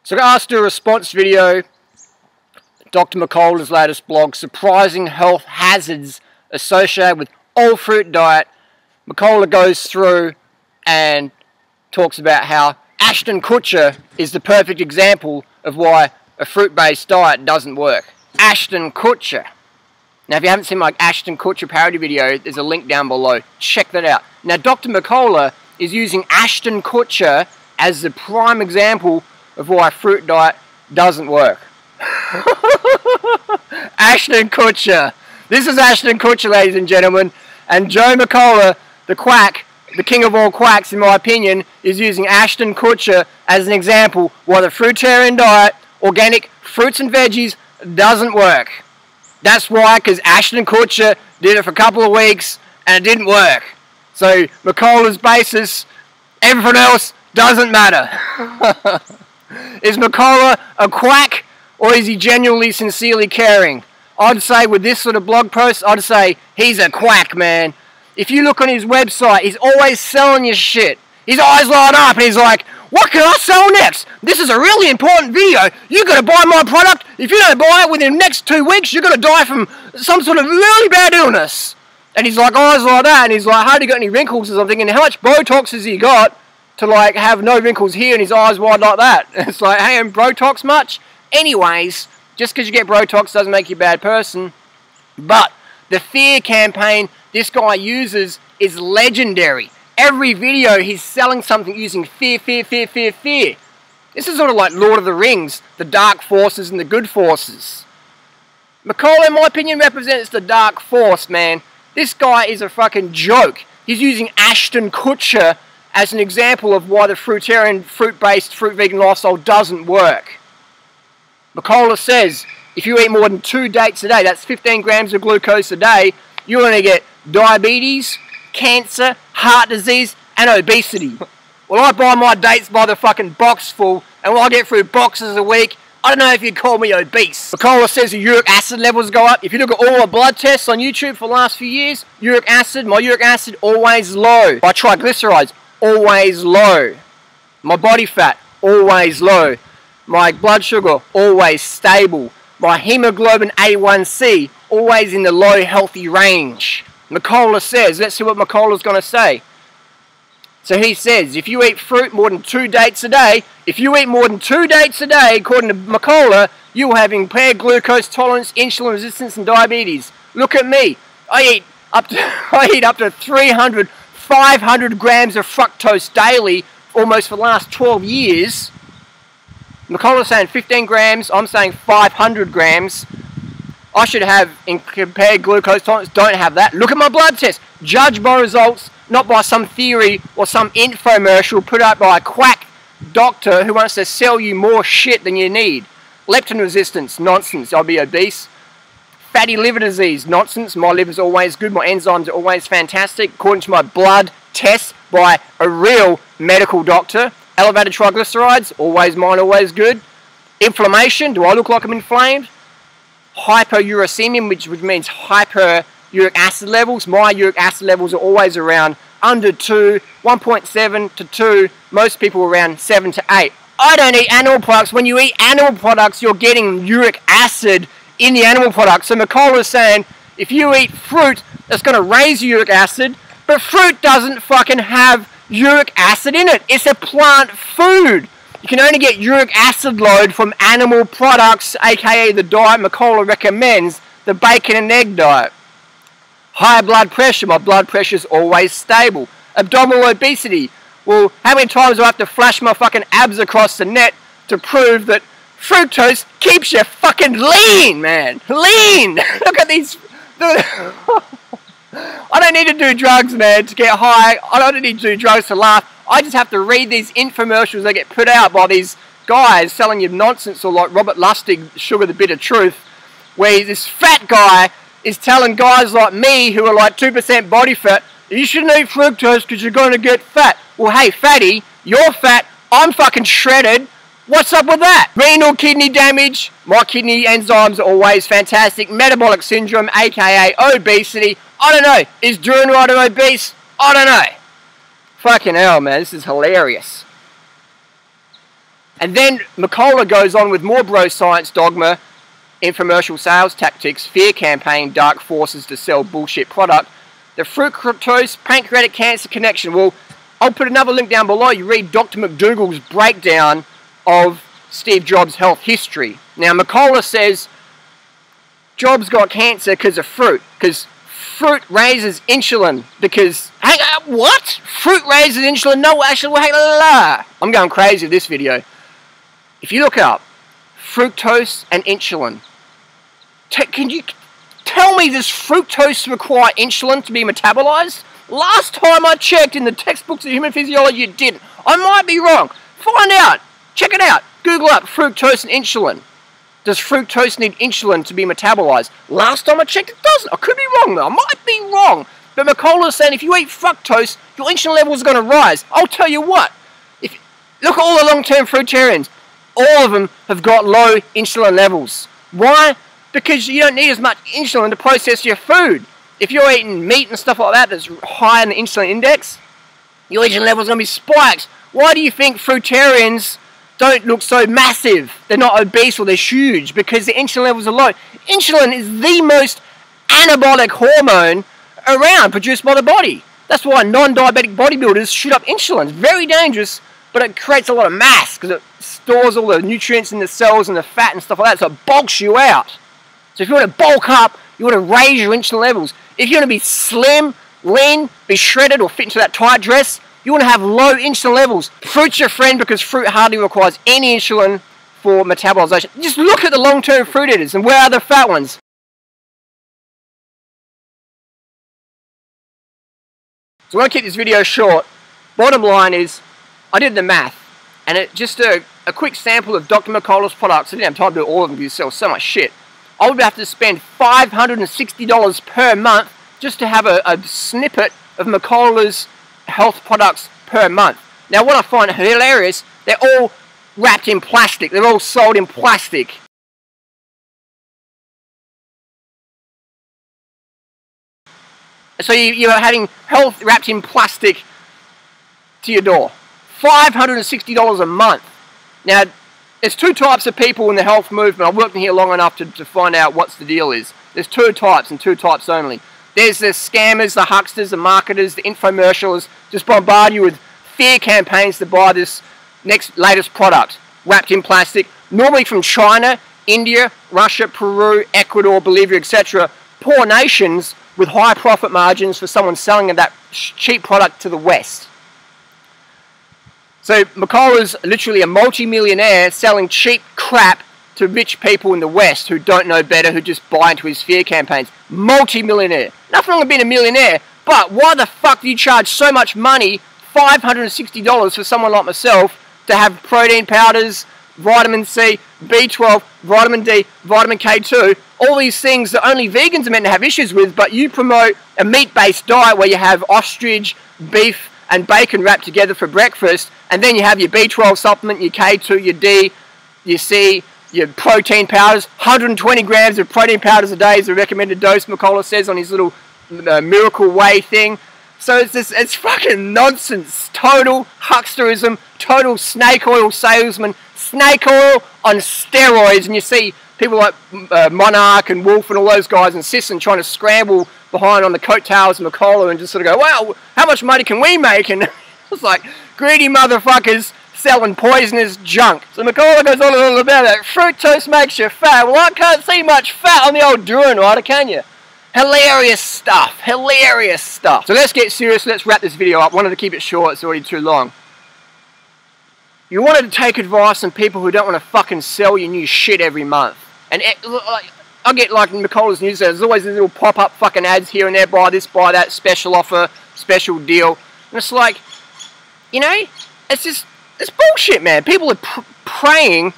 So I asked a response video, Dr. Mercola's latest blog, Surprising Health Hazards Associated with All Fruit Diet. Mercola goes through and talks about how Ashton Kutcher is the perfect example of why a fruit-based diet doesn't work. Ashton Kutcher. Now, if you haven't seen my Ashton Kutcher parody video, there's a link down below. Check that out. Now, Dr. Mercola is using Ashton Kutcher as the prime example of why a fruit diet doesn't work. Ashton Kutcher. This is Ashton Kutcher, ladies and gentlemen. And Joe Mercola, the quack, the king of all quacks, in my opinion, is using Ashton Kutcher as an example why the fruitarian diet, organic fruits and veggies, doesn't work. That's why, because Ashton Kutcher did it for a couple of weeks and it didn't work. So Mercola's basis, everything else doesn't matter. Is Mercola a quack, or is he genuinely, sincerely caring? I'd say with this sort of blog post, I'd say he's a quack, man. If you look on his website, he's always selling you shit. His eyes light up and he's like, what can I sell next? This is a really important video. You got to buy my product. If you don't buy it within the next 2 weeks, you're going to die from some sort of really bad illness. And he's like, eyes like that, and he's like, have you got any wrinkles or something? And how much Botox has he got to like have no wrinkles here and his eyes wide like that? It's like, hey, ain't Botox much? Anyways, just because you get Botox doesn't make you a bad person. But the fear campaign this guy uses is legendary. Every video he's selling something using fear, fear, fear, fear, fear. This is sort of like Lord of the Rings, the dark forces and the good forces. Mercola, in my opinion, represents the dark force, man. This guy is a fucking joke. He's using Ashton Kutcher as an example of why the fruitarian, fruit-based, fruit-vegan lifestyle doesn't work. Mercola says, if you eat more than 2 dates a day, that's 15 grams of glucose a day, you're going to get diabetes, cancer, heart disease, and obesity. Well, I buy my dates by the fucking box full, and when I get through boxes a week, I don't know if you'd call me obese. Mercola says the uric acid levels go up. If you look at all the blood tests on YouTube for the last few years, my uric acid always low. My triglycerides, always low. My body fat, always low. My blood sugar, always stable. My hemoglobin A1C, always in the low healthy range. Mercola says, let's see what Mercola's going to say. So he says, if you eat fruit more than 2 dates a day, according to Mercola, you will have impaired glucose tolerance, insulin resistance, and diabetes. Look at me. I eat up to 300, 500 grams of fructose daily, almost for the last 12 years. Mercola's saying 15 grams, I'm saying 500 grams. I should have impaired glucose tolerance, don't have that. Look at my blood test. Judge my results, not by some theory or some infomercial put out by a quack doctor who wants to sell you more shit than you need. Leptin resistance, nonsense, I'll be obese. Fatty liver disease, nonsense, my liver's always good, my enzymes are always fantastic, according to my blood tests by a real medical doctor. Elevated triglycerides, always mine, always good. Inflammation, do I look like I'm inflamed? Hyperuricemia, which means hyper uric acid levels. My uric acid levels are always around under 2, 1.7 to 2, most people around 7 to 8. I don't eat animal products. When you eat animal products, you're getting uric acid in the animal product. So Mercola is saying, if you eat fruit, that's going to raise your uric acid, but fruit doesn't fucking have uric acid in it. It's a plant food. You can only get uric acid load from animal products, aka the diet Mercola recommends, the bacon and egg diet. High blood pressure, my blood pressure is always stable. Abdominal obesity, well, how many times do I have to flash my fucking abs across the net to prove that fructose keeps you fucking lean, man? Lean! Look at these... I don't need to do drugs, man, to get high. I don't need to do drugs to laugh. I just have to read these infomercials that get put out by these guys selling you nonsense, or like Robert Lustig, Sugar the Bitter Truth, where this fat guy is telling guys like me who are like 2% body fat, you shouldn't eat fructose because you're going to get fat. Well, hey, fatty, you're fat, I'm fucking shredded. What's up with that? Renal kidney damage, my kidney enzymes are always fantastic. Metabolic syndrome, aka obesity. I don't know. Is Durianrider obese? I don't know. Fucking hell, man. This is hilarious. And then Mercola goes on with more bro science dogma, infomercial sales tactics, fear campaign, dark forces to sell bullshit product. The fruit fructose pancreatic cancer connection. Well, I'll put another link down below. You read Dr. McDougall's breakdown of Steve Jobs' health history. Now, Mercola says Jobs got cancer because of fruit, because fruit raises insulin, because, hey, what? Fruit raises insulin? No, actually, hey, la, la, la. I'm going crazy with this video. If you look up fructose and insulin, can you tell me, does fructose require insulin to be metabolized? Last time I checked in the textbooks of human physiology, it didn't. I might be wrong. Find out. Check it out. Google up fructose and insulin. Does fructose need insulin to be metabolized? Last time I checked, it doesn't. I could be wrong though. I might be wrong. But Mercola is saying if you eat fructose, your insulin levels are going to rise. I'll tell you what. Look at all the long-term fruitarians. All of them have got low insulin levels. Why? Because you don't need as much insulin to process your food. If you're eating meat and stuff like that that's high in the insulin index, your insulin levels are going to be spiked. Why do you think fruitarians don't look so massive? They're not obese or they're huge because the insulin levels are low. Insulin is the most anabolic hormone around, produced by the body. That's why non-diabetic bodybuilders shoot up insulin. It's very dangerous, but it creates a lot of mass because it stores all the nutrients in the cells and the fat and stuff like that, so it bulks you out. So if you want to bulk up, you want to raise your insulin levels. If you want to be slim, lean, be shredded or fit into that tight dress, you want to have low insulin levels. Fruit's your friend because fruit hardly requires any insulin for metabolization. Just look at the long-term fruit eaters and where are the fat ones? So I want to keep this video short. Bottom line is, I did the math, and it just a quick sample of Dr. Mercola's products. I didn't have time to do all of them because you sell so much shit. I would have to spend $560 per month just to have a snippet of Mercola's health products per month. Now what I find hilarious, they're all wrapped in plastic. They're all sold in plastic. So you're having health wrapped in plastic to your door. $560 a month. Now, there's two types of people in the health movement. I've worked in here long enough to find out what's the deal is. There's two types and two types only. There's the scammers, the hucksters, the marketers, the infomercials, just bombard you with fear campaigns to buy this latest product wrapped in plastic, normally from China, India, Russia, Peru, Ecuador, Bolivia, etc. Poor nations with high profit margins for someone selling that cheap product to the West. So Mercola's literally a multi-millionaire selling cheap crap to rich people in the West who don't know better, who just buy into his fear campaigns. Multi-millionaire. Nothing wrong with being a millionaire, but why the fuck do you charge so much money, $560 for someone like myself, to have protein powders, vitamin C, B12, vitamin D, vitamin K2, all these things that only vegans are meant to have issues with, but you promote a meat-based diet where you have ostrich, beef, and bacon wrapped together for breakfast, and then you have your B12 supplement, your K2, your D, your C, your protein powders. 120 grams of protein powders a day is the recommended dose, Mercola says on his little Miracle Way thing. So it's fucking nonsense. Total hucksterism, total snake oil salesman, snake oil on steroids. And you see people like Monarch and Wolf and all those guys insisting, trying to scramble behind on the coattails of Mercola and just sort of go, wow, how much money can we make? And it's like, greedy motherfuckers selling poisonous junk. So Mercola goes on a little about it. Fructose makes you fat. Well, I can't see much fat on the old Durianrider, can you? Hilarious stuff. Hilarious stuff. So let's get serious. Let's wrap this video up. I wanted to keep it short. It's already too long. You wanted to take advice from people who don't want to fucking sell you new shit every month. And I get like in Mercola's newsletter, there's always these little pop-up fucking ads here and there, buy this, buy that, special offer, special deal. And it's like, you know, it's bullshit, man. People are preying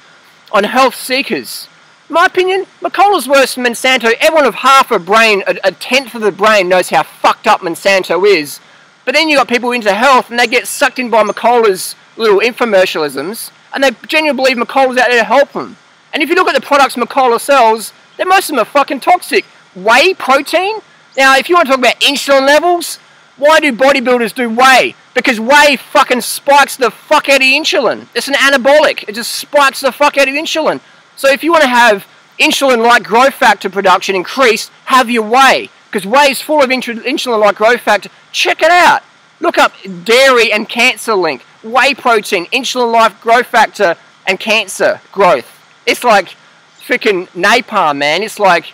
on health seekers. In my opinion, Mercola's worse than Monsanto. Everyone of half a brain, a tenth of the brain knows how fucked up Monsanto is. But then you got people into health and they get sucked in by Mercola's little infomercialisms and they genuinely believe Mercola's out there to help them. And if you look at the products Mercola sells, most of them are fucking toxic. Whey protein? Now, if you want to talk about insulin levels, Why do bodybuilders do whey? Because whey fucking spikes the fuck out of insulin. It's an anabolic. It just spikes the fuck out of insulin. So if you want to have insulin-like growth factor production increased, have your whey. Because whey is full of insulin-like growth factor. Check it out. Look up dairy and cancer link. Whey protein, insulin-like growth factor, and cancer growth. It's like freaking napalm, man. It's like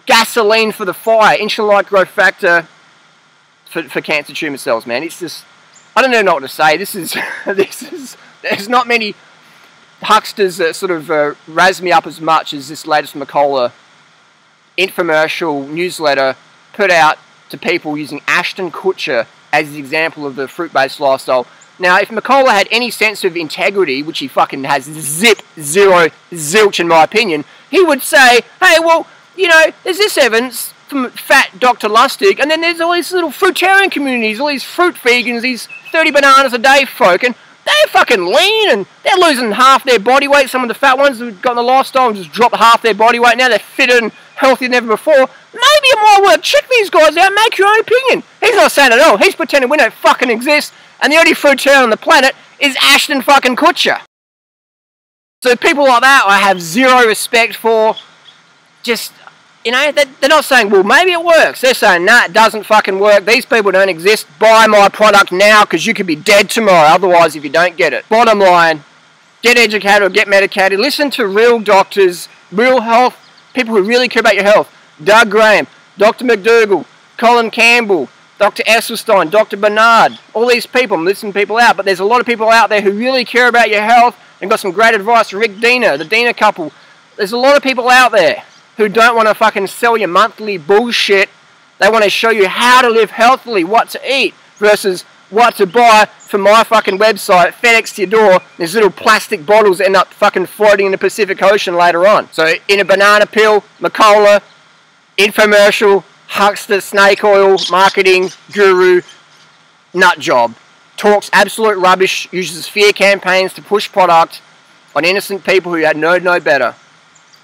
gasoline for the fire. Insulin-like growth factor for cancer tumor cells, man. It's just, I don't know what to say. There's not many hucksters that sort of razz me up as much as this latest Mercola infomercial newsletter put out to people using Ashton Kutcher as the example of the fruit-based lifestyle. Now, if Mercola had any sense of integrity, which he fucking has zero, zilch in my opinion, he would say, hey, well, you know, there's this evidence from fat Dr. Lustig, and then there's all these little fruitarian communities, all these fruit vegans, these 30 bananas a day folk, and they're fucking lean, and they're losing half their body weight. Some of the fat ones who've gotten the lifestyle and just dropped half their body weight. Now they're fitter and healthier than ever before. Maybe it might work. Check these guys out, make your own opinion. He's not saying it at all. He's pretending we don't fucking exist, and the only fruitarian on the planet is Ashton fucking Kutcher. So people like that I have zero respect for. Just, you know, they're not saying, well, maybe it works. They're saying, nah, it doesn't fucking work. These people don't exist. Buy my product now because you could be dead tomorrow otherwise if you don't get it. Bottom line, get educated or get medicated. Listen to real doctors, real health, people who really care about your health. Doug Graham, Dr. McDougall, Colin Campbell, Dr. Esselstyn, Dr. Bernard, all these people. I'm listing people out, but there's a lot of people out there who really care about your health and got some great advice. Rick Diener, the Diener couple. There's a lot of people out there who don't want to fucking sell you monthly bullshit. They want to show you how to live healthily, what to eat, versus what to buy from my fucking website, FedEx to your door. These little plastic bottles end up fucking floating in the Pacific Ocean later on. So in a banana peel, Mercola, infomercial, huckster, snake oil, marketing, guru, nut job. Talks absolute rubbish, uses fear campaigns to push product on innocent people who had no better.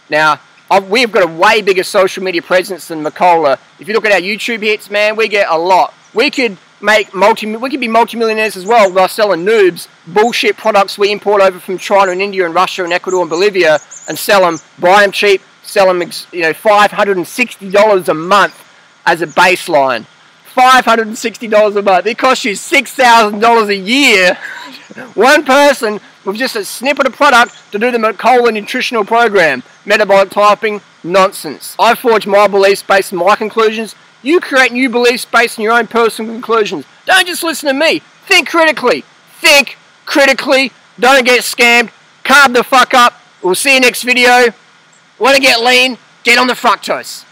Now, we've got a way bigger social media presence than Mercola. If you look at our YouTube hits, man, we get a lot. We could be multimillionaires as well by selling noobs bullshit products we import over from China and India and Russia and Ecuador and Bolivia and sell them, buy them cheap, sell them, you know, $560 a month as a baseline. $560 a month. It costs you $6,000 a year. One person with just a snippet of product to do the Mercola nutritional program. Metabolic typing, nonsense. I forge my beliefs based on my conclusions. You create new beliefs based on your own personal conclusions. Don't just listen to me. Think critically. Think critically. Don't get scammed. Carb the fuck up. We'll see you next video. Want to get lean? Get on the fructose.